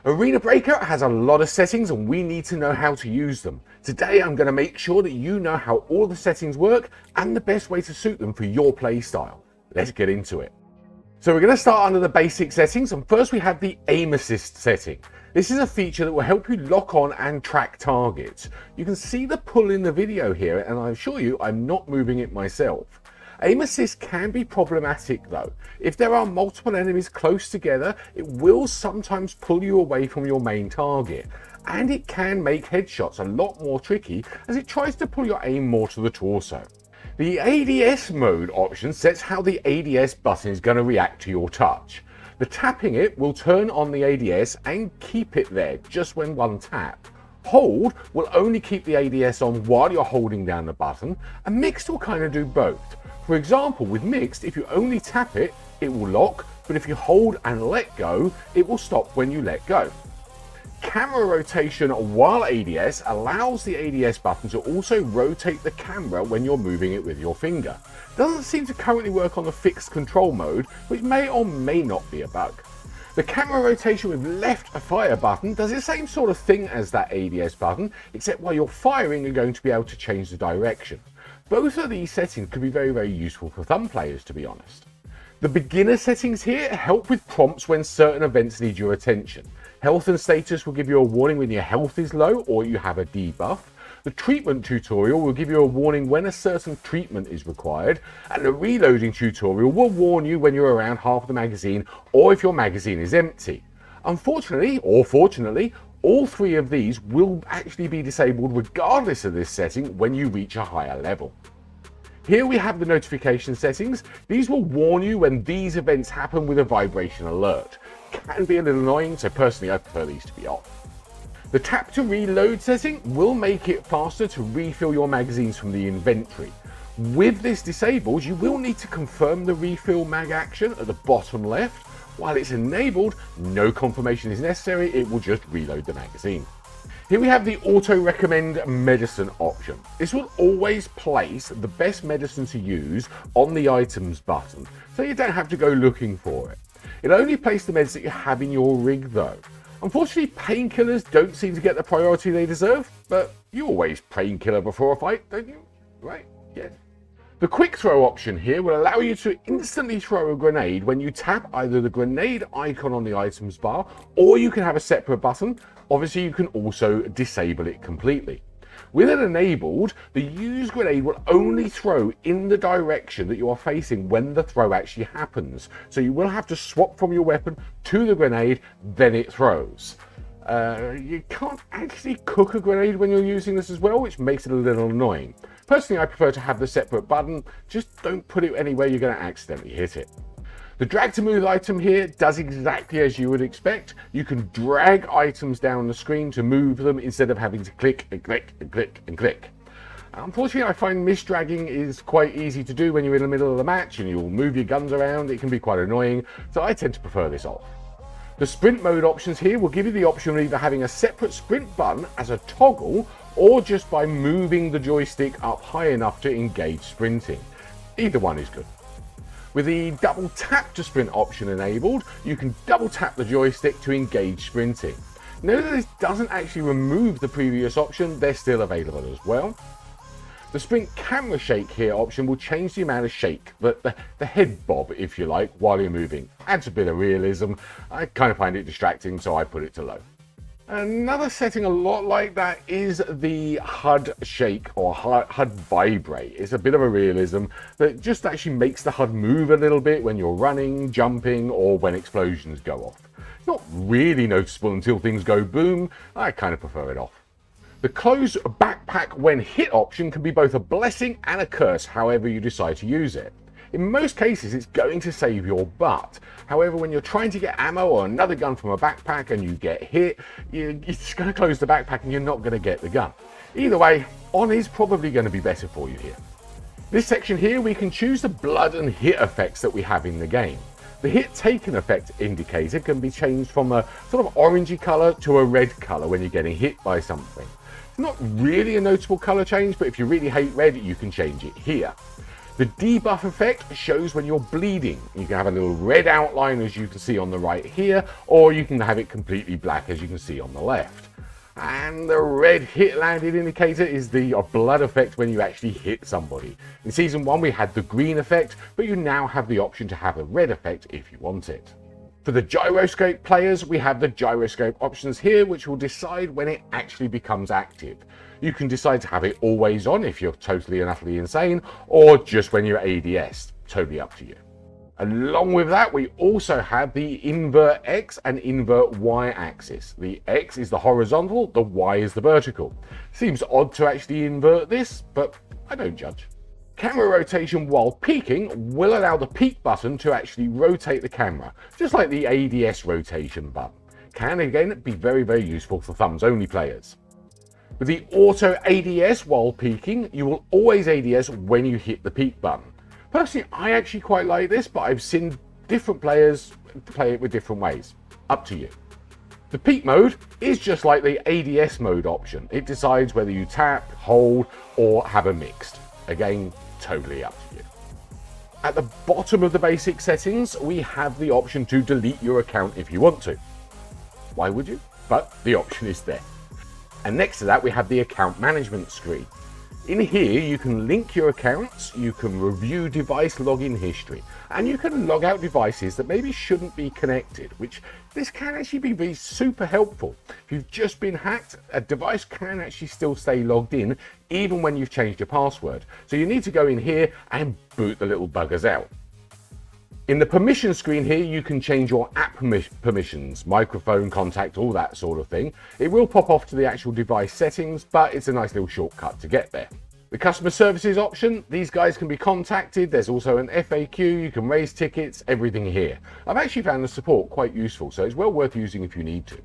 Arena Breakout has a lot of settings and we need to know how to use them. Today I'm going to make sure that you know how all the settings work and the best way to suit them for your play style. Let's get into it. So we're going to start under the basic settings, and first we have the aim assist setting. This is a feature that will help you lock on and track targets. You can see the pull in the video here, and I assure you I'm not moving it myself. Aim assist can be problematic though. If there are multiple enemies close together, it will sometimes pull you away from your main target, and it can make headshots a lot more tricky as it tries to pull your aim more to the torso. The ADS mode option sets how the ADS button is going to react to your touch. The tapping it will turn on the ADS and keep it there just when one tap. Hold will only keep the ADS on while you're holding down the button, and mixed will kind of do both. For example, with mixed, if you only tap it, it will lock, but if you hold and let go, it will stop when you let go. Camera rotation while ADS allows the ADS button to also rotate the camera when you're moving it with your finger. Doesn't seem to currently work on the fixed control mode, which may or may not be a bug. The camera rotation with left fire button does the same sort of thing as that ADS button, except while you're firing you're going to be able to change the direction. Both of these settings could be very useful for thumb players, to be honest. The beginner settings here help with prompts when certain events need your attention. Health and status will give you a warning when your health is low or you have a debuff. The treatment tutorial will give you a warning when a certain treatment is required, and the reloading tutorial will warn you when you're around half the magazine or if your magazine is empty. Unfortunately, or fortunately, all three of these will actually be disabled regardless of this setting when you reach a higher level. Here we have the notification settings. These will warn you when these events happen with a vibration alert. Can be a little annoying, so personally I prefer these to be off. The tap to reload setting will make it faster to refill your magazines from the inventory. With this disabled, you will need to confirm the refill mag action at the bottom left. While it's enabled, no confirmation is necessary, it will just reload the magazine. Here we have the auto recommend medicine option. This will always place the best medicine to use on the items button, so you don't have to go looking for it. It'll only place the meds that you have in your rig though. Unfortunately, painkillers don't seem to get the priority they deserve, but you always painkiller before a fight, don't you? Right? Yes. The quick throw option here will allow you to instantly throw a grenade when you tap either the grenade icon on the items bar, or you can have a separate button. Obviously, you can also disable it completely. With it enabled, the use grenade will only throw in the direction that you are facing when the throw actually happens. So you will have to swap from your weapon to the grenade, then it throws. You can't actually cook a grenade when you're using this as well, which makes it a little annoying. Personally, I prefer to have the separate button. Just don't put it anywhere you're going to accidentally hit it. The drag to move item here does exactly as you would expect. You can drag items down the screen to move them instead of having to click and click and click and click. Unfortunately, I find misdragging is quite easy to do when you're in the middle of the match and you'll move your guns around. It can be quite annoying, so I tend to prefer this off. The sprint mode options here will give you the option of either having a separate sprint button as a toggle or just by moving the joystick up high enough to engage sprinting. Either one is good. With the double tap to sprint option enabled, you can double tap the joystick to engage sprinting. Note that this doesn't actually remove the previous option, they're still available as well. The sprint camera shake here option will change the amount of shake, the head bob if you like, while you're moving. Adds a bit of realism. I kind of find it distracting, so I put it to low. Another setting a lot like that is the HUD shake or HUD vibrate. It's a bit of a realism that just actually makes the HUD move a little bit when you're running, jumping, or when explosions go off. It's not really noticeable until things go boom. I kind of prefer it off. The close backpack when hit option can be both a blessing and a curse, however you decide to use it. In most cases, it's going to save your butt. However, when you're trying to get ammo or another gun from a backpack and you get hit, it's going to close the backpack and you're not going to get the gun. Either way, on is probably going to be better for you here. This section here, we can choose the blood and hit effects that we have in the game. The hit taken effect indicator can be changed from a sort of orangey color to a red color when you're getting hit by something. It's not really a notable color change, but if you really hate red, you can change it here. The debuff effect shows when you're bleeding. You can have a little red outline as you can see on the right here, or you can have it completely black as you can see on the left. And the red hit landed indicator is the blood effect when you actually hit somebody. In Season 1 we had the green effect, but you now have the option to have a red effect if you want it. For the gyroscope players, we have the gyroscope options here, which will decide when it actually becomes active. You can decide to have it always on if you're totally and utterly insane, or just when you're ADS, totally up to you. Along with that, we also have the invert X and invert Y axis. The X is the horizontal, the Y is the vertical. Seems odd to actually invert this, but I don't judge. Camera rotation while peeking will allow the peek button to actually rotate the camera, just like the ADS rotation button. Can again be very, very useful for thumbs only players. With the auto ADS while peeking, you will always ADS when you hit the peek button. Personally, I actually quite like this, but I've seen different players play it with different ways. Up to you. The peek mode is just like the ADS mode option. It decides whether you tap, hold, or have a mixed. Again, totally up to you. At the bottom of the basic settings, we have the option to delete your account if you want to. Why would you? But the option is there. And next to that, we have the account management screen. In here, you can link your accounts, you can review device login history, and you can log out devices that maybe shouldn't be connected, which this can actually be super helpful. If you've just been hacked, a device can actually still stay logged in, even when you've changed your password. So you need to go in here and boot the little buggers out. In the permission screen here, you can change your app permissions, microphone, contact, all that sort of thing. It will pop off to the actual device settings, but it's a nice little shortcut to get there. The customer services option, these guys can be contacted. There's also an FAQ, you can raise tickets, everything here. I've actually found the support quite useful, so it's well worth using if you need to.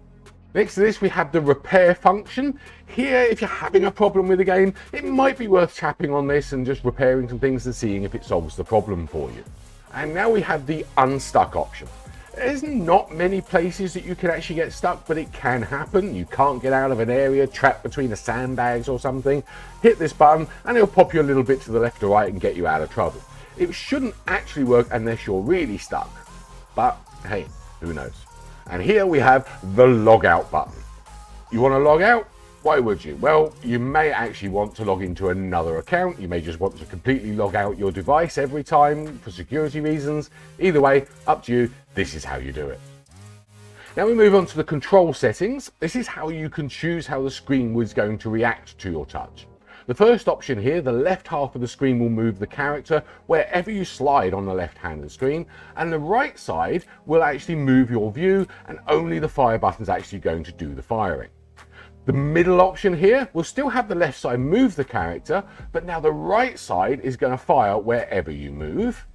Next to this, we have the repair function. Here, if you're having a problem with the game, it might be worth tapping on this and just repairing some things and seeing if it solves the problem for you. And now we have the unstuck option. There's not many places that you can actually get stuck, but it can happen. You can't get out of an area trapped between the sandbags or something. Hit this button and it'll pop you a little bit to the left or right and get you out of trouble. It shouldn't actually work unless you're really stuck, but hey, who knows? And here we have the log out button. You want to log out? Why would you? Well, you may actually want to log into another account. You may just want to completely log out your device every time for security reasons. Either way, up to you. This is how you do it. Now we move on to the control settings. This is how you can choose how the screen was going to react to your touch. The first option here, the left half of the screen will move the character wherever you slide on the left hand of the screen, and the right side will actually move your view, and only the fire button is actually going to do the firing. The middle option here will still have the left side move the character, but now the right side is going to fire wherever you move.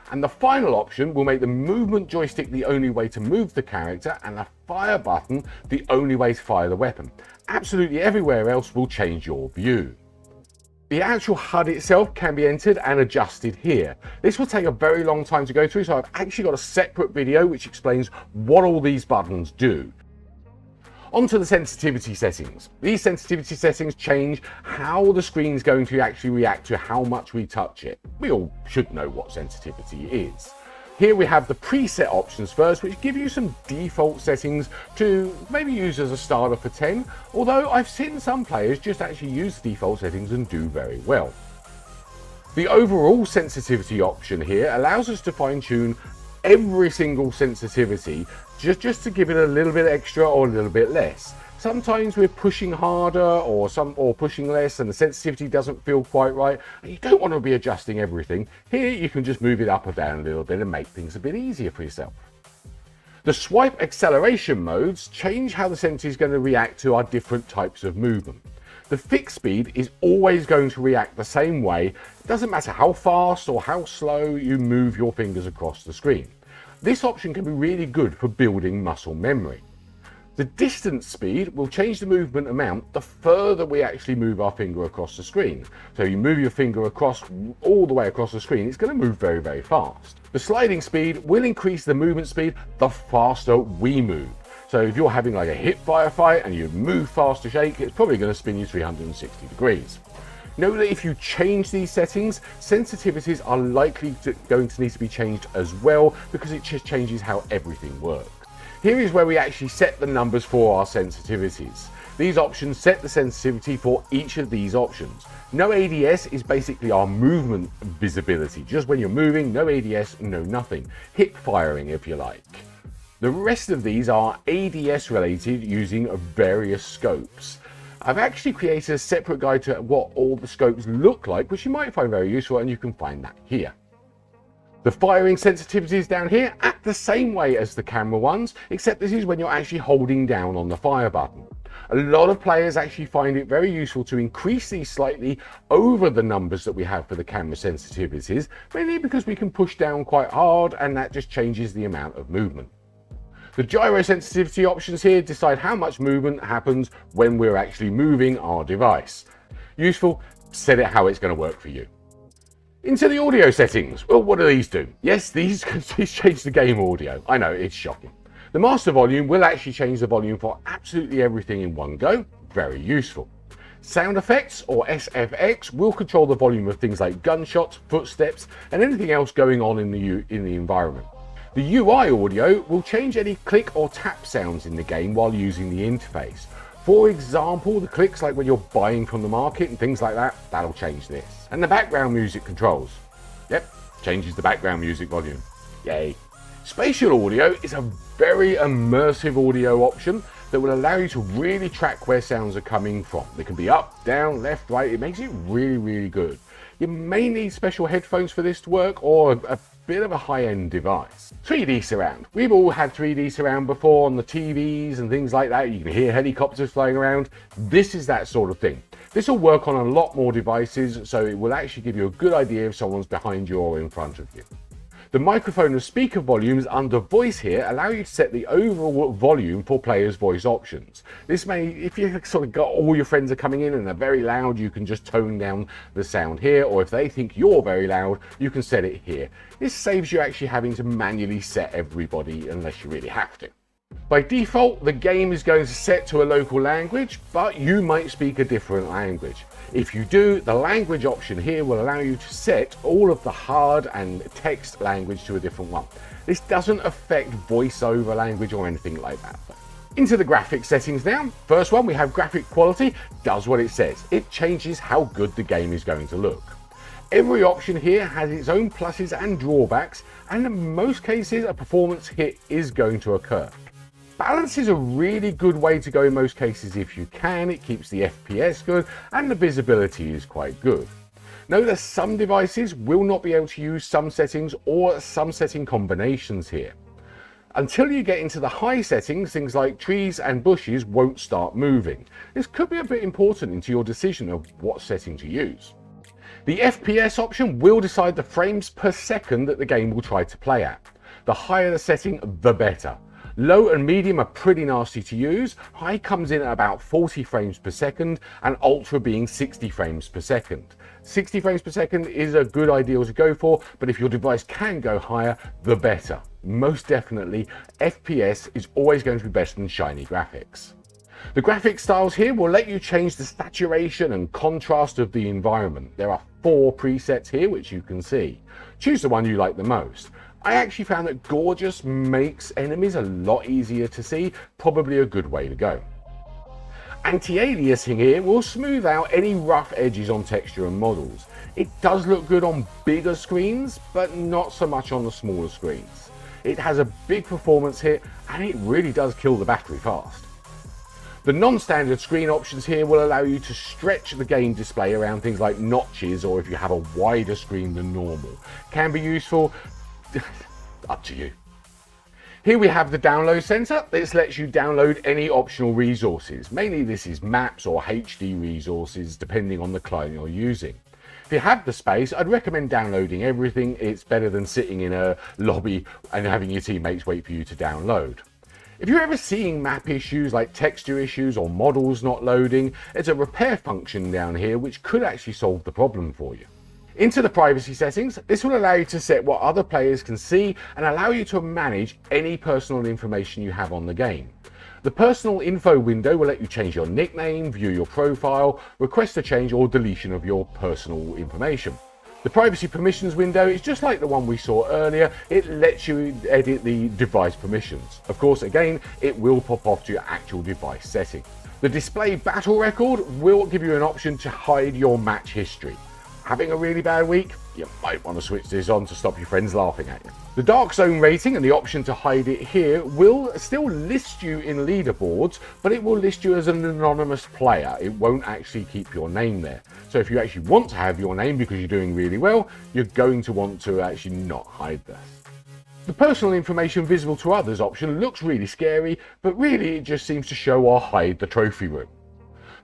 And the final option will make the movement joystick the only way to move the character and the fire button the only way to fire the weapon. Absolutely everywhere else will change your view. The actual HUD itself can be entered and adjusted here. This will take a very long time to go through, so I've actually got a separate video which explains what all these buttons do. Onto the sensitivity settings. These sensitivity settings change how the screen is going to actually react to how much we touch it. We all should know what sensitivity is. Here we have the preset options first, which give you some default settings to maybe use as a starter for 10, although I've seen some players just actually use the default settings and do very well. The overall sensitivity option here allows us to fine-tune every single sensitivity just to give it a little bit extra or a little bit less. Sometimes we're pushing harder or pushing less and the sensitivity doesn't feel quite right, and you don't want to be adjusting everything. Here you can just move it up or down a little bit and make things a bit easier for yourself. The swipe acceleration modes change how the sensor is going to react to our different types of movement. The fixed speed is always going to react the same way. It doesn't matter how fast or how slow you move your fingers across the screen. This option can be really good for building muscle memory. The distance speed will change the movement amount the further we actually move our finger across the screen. So you move your finger across all the way across the screen, it's going to move very, very fast. The sliding speed will increase the movement speed the faster we move. So if you're having like a hip fire fight and you move fast to shake, it's probably going to spin you 360 degrees. Know that if you change these settings, sensitivities are likely going to need to be changed as well, because it just changes how everything works. Here is where we actually set the numbers for our sensitivities. These options set the sensitivity for each of these options. No ADS is basically our movement visibility. Just when you're moving, no ADS, no nothing. Hip firing, if you like. The rest of these are ADS related using various scopes. I've actually created a separate guide to what all the scopes look like, which you might find very useful, and you can find that here. The firing sensitivities down here act the same way as the camera ones, except this is when you're actually holding down on the fire button. A lot of players actually find it very useful to increase these slightly over the numbers that we have for the camera sensitivities, mainly because we can push down quite hard and that just changes the amount of movement. The gyro sensitivity options here decide how much movement happens when we're actually moving our device. Useful, set it how it's going to work for you. Into the audio settings. Well, what do these do? Yes, these change the game audio. I know, it's shocking. The master volume will actually change the volume for absolutely everything in one go. Very useful. Sound effects, or SFX, will control the volume of things like gunshots, footsteps, and anything else going on in the environment. The UI audio will change any click or tap sounds in the game while using the interface. For example, the clicks like when you're buying from the market and things like that, that'll change this. And the background music controls. Yep, changes the background music volume. Yay. Spatial audio is a very immersive audio option that will allow you to really track where sounds are coming from. They can be up, down, left, right. It makes it really, really good. You may need special headphones for this to work, or a bit of a high-end device. 3D surround. We've all had 3D surround before on the TVs and things like that. You can hear helicopters flying around. This is that sort of thing. This will work on a lot more devices, so it will actually give you a good idea if someone's behind you or in front of you. The microphone and speaker volumes under voice here allow you to set the overall volume for players' voice options. This may, if you've sort of got all your friends are coming in and they're very loud, you can just tone down the sound here, or if they think you're very loud, you can set it here. This saves you actually having to manually set everybody unless you really have to. By default, the game is going to set to a local language, but you might speak a different language. If you do, the language option here will allow you to set all of the hard and text language to a different one. This doesn't affect voiceover language or anything like that. Into the graphics settings now. First one, we have graphic quality. Does what it says. It changes how good the game is going to look. Every option here has its own pluses and drawbacks, and in most cases a performance hit is going to occur. Balance is a really good way to go in most cases if you can. It keeps the FPS good and the visibility is quite good. Note that some devices will not be able to use some settings or some setting combinations here. Until you get into the high settings, things like trees and bushes won't start moving. This could be a bit important into your decision of what setting to use. The FPS option will decide the frames per second that the game will try to play at. The higher the setting, the better. Low and medium are pretty nasty to use. High comes in at about 40 frames per second and ultra being 60 frames per second. 60 frames per second is a good ideal to go for, but if your device can go higher, the better. Most definitely, FPS is always going to be better than shiny graphics. The graphic styles here will let you change the saturation and contrast of the environment. There are 4 presets here which you can see. Choose the one you like the most. I actually found that gorgeous makes enemies a lot easier to see, probably a good way to go. Anti-aliasing here will smooth out any rough edges on texture and models. It does look good on bigger screens, but not so much on the smaller screens. It has a big performance hit and it really does kill the battery fast. The non-standard screen options here will allow you to stretch the game display around things like notches, or if you have a wider screen than normal. Can be useful. Up to you. Here we have the download center. This lets you download any optional resources. Mainly this is maps or HD resources depending on the client you're using. If you have the space, I'd recommend downloading everything. It's better than sitting in a lobby and having your teammates wait for you to download. If you're ever seeing map issues like texture issues or models not loading, there's a repair function down here which could actually solve the problem for you. Into the privacy settings, this will allow you to set what other players can see and allow you to manage any personal information you have on the game. The personal info window will let you change your nickname, view your profile, request a change or deletion of your personal information. The privacy permissions window is just like the one we saw earlier. It lets you edit the device permissions. Of course, again, it will pop off to your actual device setting. The display battle record will give you an option to hide your match history. Having a really bad week? You might want to switch this on to stop your friends laughing at you. The dark zone rating and the option to hide it here will still list you in leaderboards, but it will list you as an anonymous player. It won't actually keep your name there. So if you actually want to have your name because you're doing really well, you're going to want to actually not hide this. The personal information visible to others option looks really scary, but really it just seems to show or hide the trophy room.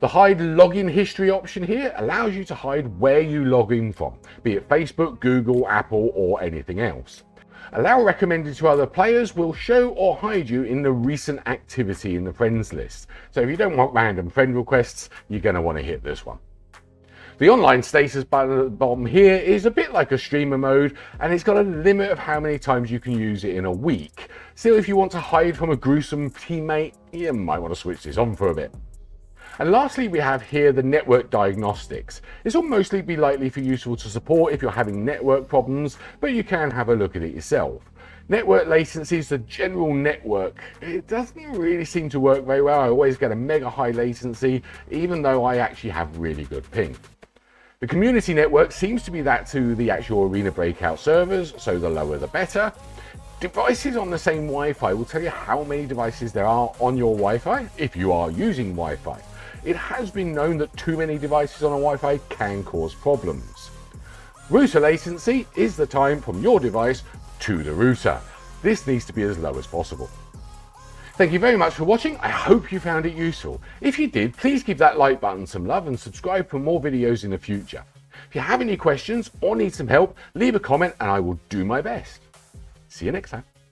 The hide login history option here allows you to hide where you log in from, be it Facebook, Google, Apple, or anything else. Allow recommended to other players will show or hide you in the recent activity in the friends list. So if you don't want random friend requests, you're going to want to hit this one. The online status button at the bottom here is a bit like a streamer mode, and it's got a limit of how many times you can use it in a week. Still, if you want to hide from a gruesome teammate, you might want to switch this on for a bit. And lastly, we have here the network diagnostics. This will mostly be likely for useful to support if you're having network problems, but you can have a look at it yourself. Network latency is the general network. It doesn't really seem to work very well. I always get a mega high latency, even though I actually have really good ping. The community network seems to be that to the actual Arena Breakout servers, so the lower the better. Devices on the same Wi-Fi will tell you how many devices there are on your Wi-Fi if you are using Wi-Fi. It has been known that too many devices on a Wi-Fi can cause problems. Router latency is the time from your device to the router. This needs to be as low as possible. Thank you very much for watching. I hope you found it useful. If you did, please give that like button some love and subscribe for more videos in the future. If you have any questions or need some help, leave a comment and I will do my best. See you next time.